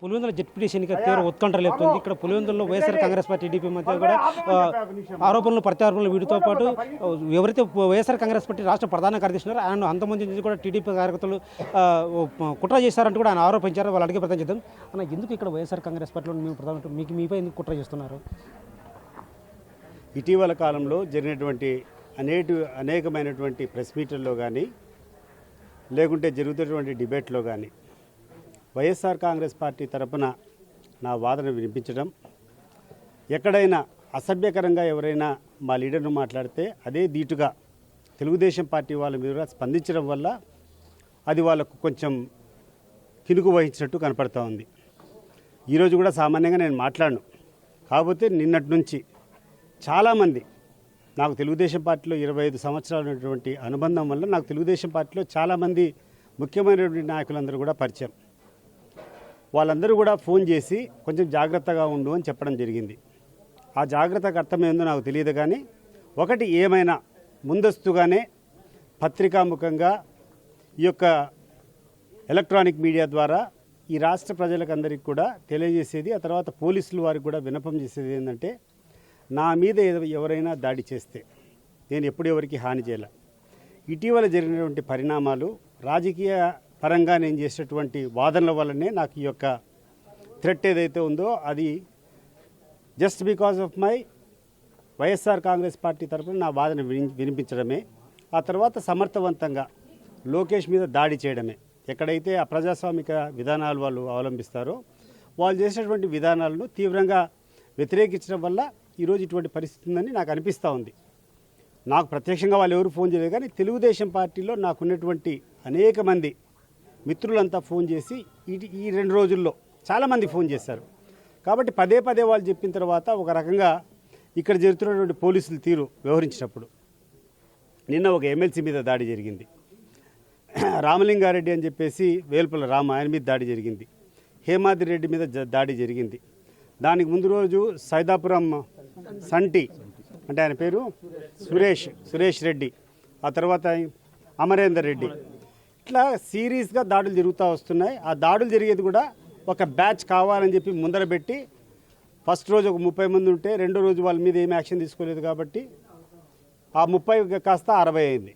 Pulivendula ZPTC ఎన్నిక తీవ్ర ఉత్కంఠ లేపుతుంది. ఇక్కడ పులివెందులలో వైఎస్ఆర్ కాంగ్రెస్ పార్టీ టీడీపీ మధ్య కూడా ఆరోపణలు ప్రత్యారోపణలు వీటితో పాటు ఎవరైతే వైఎస్ఆర్ కాంగ్రెస్ పార్టీ రాష్ట్ర ప్రధాన కార్యదర్శి ఉన్నారో ఆయన అంతమంది నుంచి కూడా టీడీపీ కార్యకర్తలు కుట్ర చేశారంటూ కూడా ఆయన ఆరోపించారు. వాళ్ళు అడిగే ప్రయత్నం చేద్దాం. అన్న, ఎందుకు ఇక్కడ వైఎస్ఆర్ కాంగ్రెస్ పార్టీలో మేము ప్రధాన మీపై ఎందుకు కుట్ర చేస్తున్నారు? ఇటీవల కాలంలో జరిగినటువంటి అనేకమైనటువంటి ప్రెస్ మీట్లలో కానీ లేకుంటే జరుగుతున్నటువంటి డిబేట్లో కానీ వైఎస్ఆర్ కాంగ్రెస్ పార్టీ తరపున నా వాదన వినిపించడం, ఎక్కడైనా అసభ్యకరంగా ఎవరైనా మా లీడర్ను మాట్లాడితే అదే ధీటుగా తెలుగుదేశం పార్టీ వాళ్ళ మీద స్పందించడం వల్ల అది వాళ్ళకు కొంచెం కినుకు వహించినట్టు కనపడుతూ ఉంది. ఈరోజు కూడా సామాన్యంగా నేను మాట్లాడను, కాకపోతే నిన్నటి నుంచి చాలామంది నాకు తెలుగుదేశం పార్టీలో 25 సంవత్సరాలు ఉన్నటువంటి అనుబంధం వల్ల నాకు తెలుగుదేశం పార్టీలో చాలామంది ముఖ్యమైనటువంటి నాయకులందరూ కూడా పరిచయం. వాళ్ళందరూ కూడా ఫోన్ చేసి కొంచెం జాగ్రత్తగా ఉండు అని చెప్పడం జరిగింది. ఆ జాగ్రత్తకు అర్థమైందో నాకు తెలియదు, కానీ ఒకటి ఏమైనా ముందస్తుగానే పత్రికాముఖంగా ఈ యొక్క ఎలక్ట్రానిక్ మీడియా ద్వారా ఈ రాష్ట్ర ప్రజలకందరికీ కూడా తెలియజేసేది, ఆ తర్వాత పోలీసులు వారికి కూడా విన్నపం చేసేది ఏంటంటే, నా మీద ఎవరైనా దాడి చేస్తే నేను ఎప్పుడు ఎవరికి హాని చేయాల. ఇటీవల జరిగినటువంటి పరిణామాలు రాజకీయ పరంగా నేను చేసేటువంటి వాదనల వల్లనే నాకు ఈ యొక్క థ్రెట్ ఏదైతే ఉందో అది just because of my YSR Congress party తరఫున నా వాదన వినిపించడమే, ఆ తర్వాత సమర్థవంతంగా లోకేష్ మీద దాడి చేయడమే. ఎక్కడైతే అప్రజాస్వామిక విధానాలు వాళ్ళు అవలంబిస్తారో వాళ్ళు చేసేటువంటి విధానాలను తీవ్రంగా వ్యతిరేకించడం వల్ల ఈరోజు ఇటువంటి పరిస్థితి ఉందని నాకు అనిపిస్తూ ఉంది. నాకు ప్రత్యక్షంగా వాళ్ళు ఎవరు ఫోన్ చేయలేదు, కానీ తెలుగుదేశం పార్టీలో నాకున్నటువంటి అనేక మంది మిత్రులంతా ఫోన్ చేసి ఈ 2 రోజుల్లో చాలామంది ఫోన్ చేశారు. కాబట్టి పదే పదే వాళ్ళు చెప్పిన తర్వాత ఒక రకంగా ఇక్కడ జరుగుతున్నటువంటి పోలీసులు తీరు వ్యవహరించినప్పుడు నిన్న ఒక ఎమ్మెల్సీ మీద దాడి జరిగింది. రామలింగారెడ్డి అని చెప్పేసి వేల్పుల రామ ఆయన మీద దాడి జరిగింది. హేమాద్రి రెడ్డి మీద దాడి జరిగింది. దానికి ముందు రోజు సైదాపురం సంటి అంటే ఆయన పేరు సురేష్ రెడ్డి, ఆ తర్వాత అమరేందర్ రెడ్డి, ఇట్లా సీరియస్గా దాడులు జరుగుతూ వస్తున్నాయి. ఆ దాడులు జరిగేది కూడా ఒక బ్యాచ్ కావాలని చెప్పి ముందర పెట్టి ఫస్ట్ రోజు ఒక 30 మంది ఉంటే రెండో రోజు వాళ్ళ మీద ఏమి యాక్షన్ తీసుకోలేదు కాబట్టి ఆ 30 కాస్త 60 అయింది.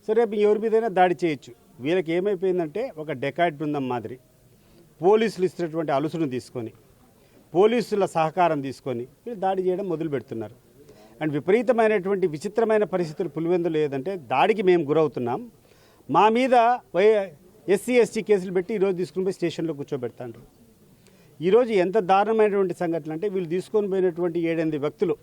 సో రేపు ఎవరి మీదైనా దాడి చేయొచ్చు. వీళ్ళకి ఏమైపోయిందంటే ఒక డెకాయిట్ బృందం మాదిరి పోలీసులు ఇస్తున్నటువంటి అలుసును తీసుకొని పోలీసుల సహకారం తీసుకొని వీళ్ళు దాడి చేయడం మొదలు పెడుతున్నారు. అండ్ విపరీతమైనటువంటి విచిత్రమైన పరిస్థితులు పులివెందులు ఏదంటే దాడికి మేము గురవుతున్నాం. మా మీద ఎస్సీ ఎస్టీ కేసులు పెట్టి ఈరోజు తీసుకుని పోయి స్టేషన్లో కూర్చోబెడతాండ్రు. ఈరోజు ఎంత దారుణమైనటువంటి సంఘటన అంటే వీళ్ళు తీసుకొని పోయినటువంటి 7-8 వ్యక్తులు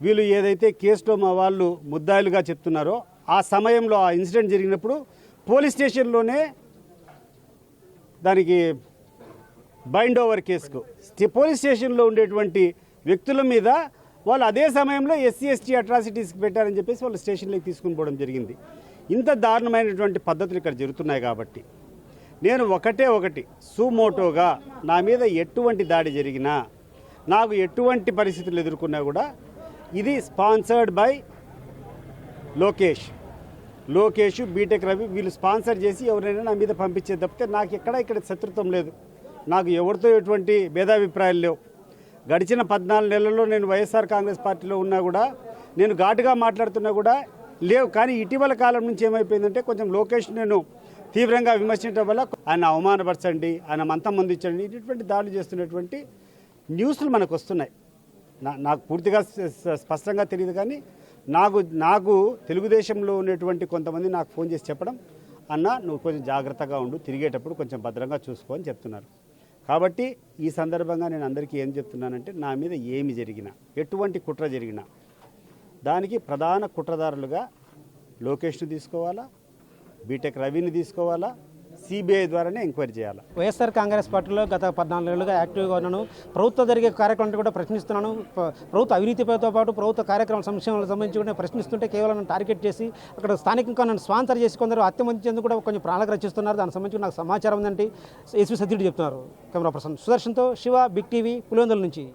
వీళ్ళు ఏదైతే కేసులో మా వాళ్ళు ముద్దాయిలుగా చెప్తున్నారో ఆ సమయంలో ఆ ఇన్సిడెంట్ జరిగినప్పుడు పోలీస్ స్టేషన్లోనే దానికి బైండ్ ఓవర్ కేసుకు పోలీస్ స్టేషన్లో ఉండేటువంటి వ్యక్తుల మీద వాళ్ళు అదే సమయంలో ఎస్సీ ఎస్టీ అట్రాసిటీస్కి పెట్టారని చెప్పేసి వాళ్ళు స్టేషన్లోకి తీసుకుని పోవడం జరిగింది. ఇంత దారుణమైనటువంటి పద్ధతులు ఇక్కడ జరుగుతున్నాయి కాబట్టి నేను ఒకటి సుమోటోగా నా మీద ఎటువంటి దాడి జరిగినా నాకు ఎటువంటి పరిస్థితులు ఎదుర్కొన్నా కూడా ఇది sponsored by Lokesh BTech Ravi వీళ్ళు స్పాన్సర్ చేసి ఎవరైనా నా మీద పంపించే తప్పితే నాకు ఇక్కడ శత్రుత్వం లేదు. నాకు ఎవరితో ఎటువంటి భేదాభిప్రాయాలు లేవు. గడిచిన 14 నెలల్లో నేను వైఎస్ఆర్ కాంగ్రెస్ పార్టీలో ఉన్నా కూడా నేను ఘాటుగా మాట్లాడుతున్నా కూడా లేవు. కానీ ఇటీవల కాలం నుంచి ఏమైపోయిందంటే కొంచెం లోకేష్ నేను తీవ్రంగా విమర్శించడం వల్ల ఆయన అవమానపరచండి, ఆయన మంతం ముందించండి, ఇటువంటి దాడులు చేస్తున్నటువంటి న్యూస్లు మనకు వస్తున్నాయి. నాకు పూర్తిగా స్పష్టంగా తెలియదు, కానీ నాకు తెలుగుదేశంలో ఉన్నటువంటి కొంతమంది నాకు ఫోన్ చేసి చెప్పడం, అన్న నువ్వు కొంచెం జాగ్రత్తగా ఉండు, తిరిగేటప్పుడు కొంచెం భద్రంగా చూసుకో అని చెప్తున్నారు. కాబట్టి ఈ సందర్భంగా నేను అందరికీ ఏం చెప్తున్నానంటే, నా మీద ఏమి జరిగినా ఎటువంటి కుట్ర జరిగినా దానికి ప్రధాన కుట్రదారులుగా లోకేష్ను తీసుకోవాలా, బీటెక్ రవిని తీసుకోవాలా, సిబిఐ ద్వారానే ఎంక్వైరీ చేయాలి. వైఎస్ఆర్ కాంగ్రెస్ పార్టీలో గత 14 ఏళ్ళుగా యాక్టివ్గా ఉన్నాను. ప్రభుత్వం జరిగే కార్యక్రమాలను కూడా ప్రశ్నిస్తున్నాను. ప్రభుత్వ అవినీతితో పాటు ప్రభుత్వ కార్యక్రమాల సంక్షేమాలకు సంబంధించి కూడా ప్రశ్నిస్తుంటే కేవలం నన్ను టార్గెట్ చేసి అక్కడ స్థానికంగా నన్ను స్పాన్సర్ చేసి కొందరు హత్యమందించేందుకు కూడా కొంచెం ప్రణాళిక రచిస్తున్నారు. దానికి సంబంధించి నాకు సమాచారం ఉందంటే ఎస్వి సత్యుడు చెప్తున్నారు. కెమెరా పర్సన్ సుదర్శన్తో శివ, బిగ్ టీవీ, పులివెందుల నుంచి.